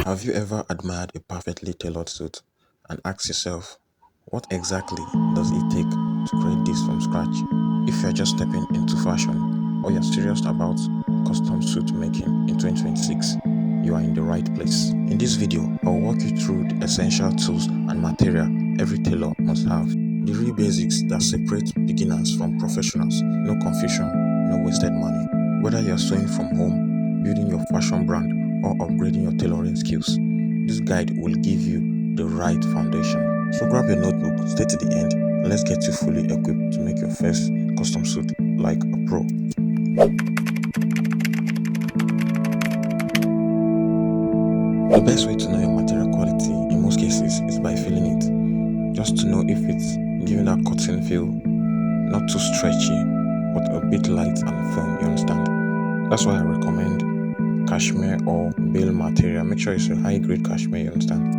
Have you ever admired a perfectly tailored suit and asked yourself, what exactly does it take to create this from scratch? If you're just stepping into fashion or you're serious about custom suit making in 2026, you are in the right place. In this video, I'll walk you through the essential tools and material every tailor must have. The real basics that separate beginners from professionals. No confusion, no wasted money. Whether you're sewing from home, building your fashion brand, or upgrading your tailoring skills, this guide will give you the right foundation. So grab your notebook, stay to the end, and let's get you fully equipped to make your first custom suit like a pro. The best way to know your material quality in most cases is by feeling it. Just to know if it's giving that cotton feel, not too stretchy, but a bit light and firm, you understand? That's why I recommend Kashmir or Bale material. Make sure it's a high grade Kashmir, you understand?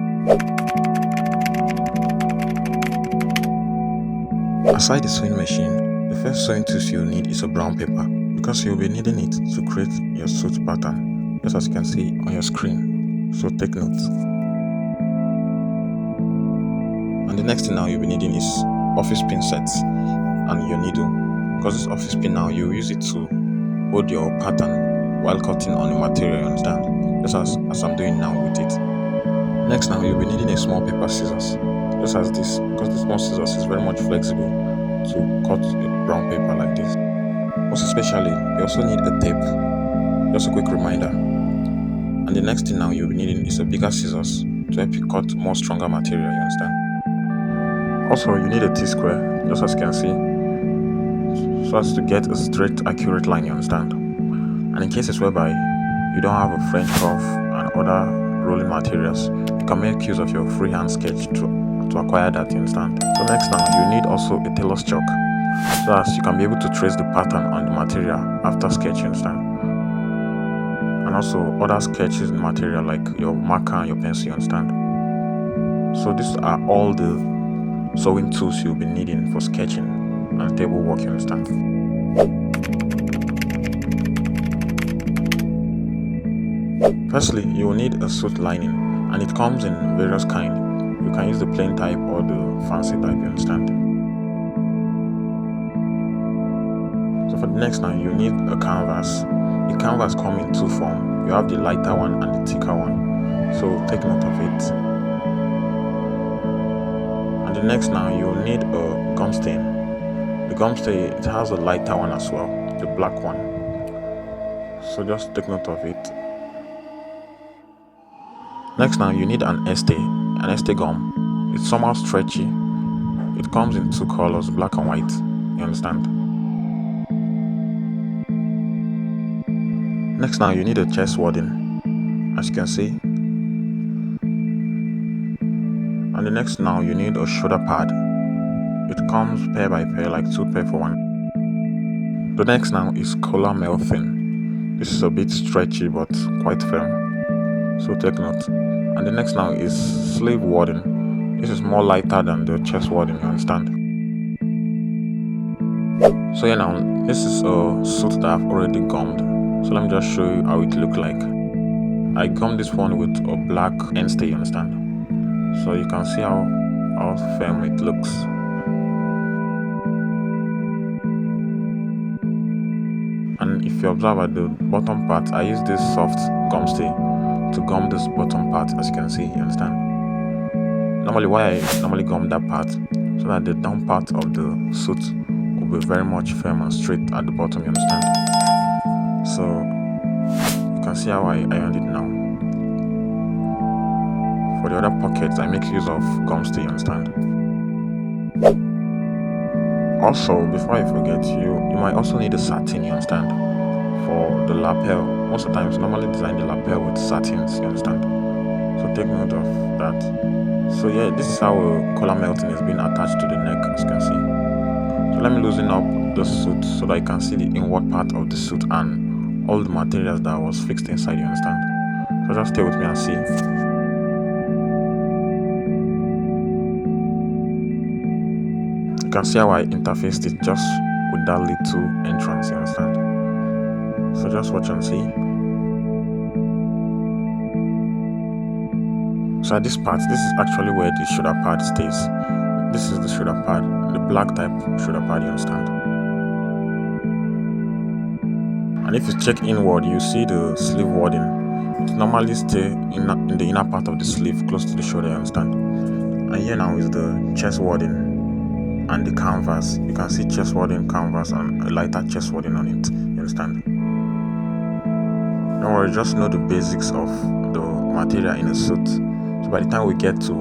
Aside the sewing machine, the first sewing tools you'll need is a brown paper because you'll be needing it to create your suit pattern, just as you can see on your screen. So take note. And the next thing now you'll be needing is office pin sets and your needle, because this office pin now you'll use it to hold your pattern while cutting on the material, you understand? Just as I'm doing now with it. Next now you'll be needing a small paper scissors, just as this, because the small scissors is very much flexible to cut a brown paper like this. Most especially, you also need a tape, just a quick reminder. And the next thing now you'll be needing is a bigger scissors to help you cut more stronger material, you understand? Also, you need a T-square, just as you can see, so as to get a straight, accurate line, you understand? And in cases whereby you don't have a French curve and other rolling materials, you can make use of your freehand sketch to acquire that, you understand? So next now, you need also a tailor's chalk, so as you can be able to trace the pattern on the material after sketch, you understand? And also other sketches in material like your marker and your pencil, you understand? So these are all the sewing tools you'll be needing for sketching and table work, you understand? Firstly, you will need a suit lining, and it comes in various kinds. You can use the plain type or the fancy type, you understand? So for the next now, you need a canvas. The canvas comes in two forms. You have the lighter one and the thicker one. So take note of it. And the next now, you will need a gum stain. The gum stain, it has a lighter one as well, the black one. So just take note of it. Next now, you need an Estee Gum. It's somehow stretchy. It comes in two colors, black and white. You understand? Next now, you need a chest wadding, as you can see. And the next now, you need a shoulder pad. It comes pair by pair, like 2 pair for 1. The next now is collar melting. This is a bit stretchy but quite firm, so take note. And the next now is sleeve wadding. This is more lighter than the chest wadding, you understand? So yeah, now this is a suit that I've already gummed. So let me just show you how it looks like. I gummed this one with a black end stay, you understand? So you can see how firm it looks. And if you observe at the bottom part, I use this soft gum stay to gum this bottom part, as you can see, you understand? Normally, why I normally gum that part, so that the down part of the suit will be very much firm and straight at the bottom, you understand? So you can see how I ironed it now. For the other pockets, I make use of gum stay, you understand? Also, before I forget, you might also need a satin, you understand? For the lapel. Most of the times, normally design the lapel with satins, you understand? So take note of that. So yeah, this is how collar melting is being attached to the neck, as you can see. So let me loosen up the suit so that I can see the inward part of the suit and all the materials that was fixed inside, you understand? So just stay with me and see. You can see how I interfaced it just with that little entrance, you understand? So just watch and see. So at this part, this is actually where the shoulder pad stays. This is the shoulder pad, the black type shoulder pad, you understand? And if you check inward, you see the sleeve wording. It normally stay in the inner part of the sleeve, close to the shoulder, you understand? And here now is the chest wording and the canvas. You can see chest wording, canvas, and a lighter chest wording on it, you understand? Don't worry, just know the basics of the material in a suit. So by the time we get to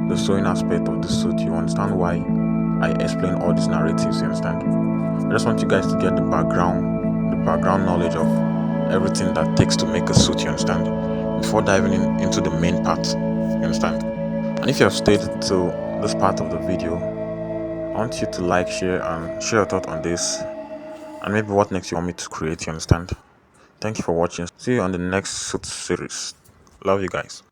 the sewing aspect of the suit, you understand why I explain all these narratives, you understand? I just want you guys to get the background knowledge of everything that takes to make a suit, you understand? Before diving into the main part, you understand? And if you have stayed to this part of the video, I want you to like, share, and share your thought on this, and maybe what next you want me to create, you understand? Thank you for watching. See you on the next suit series. Love you guys.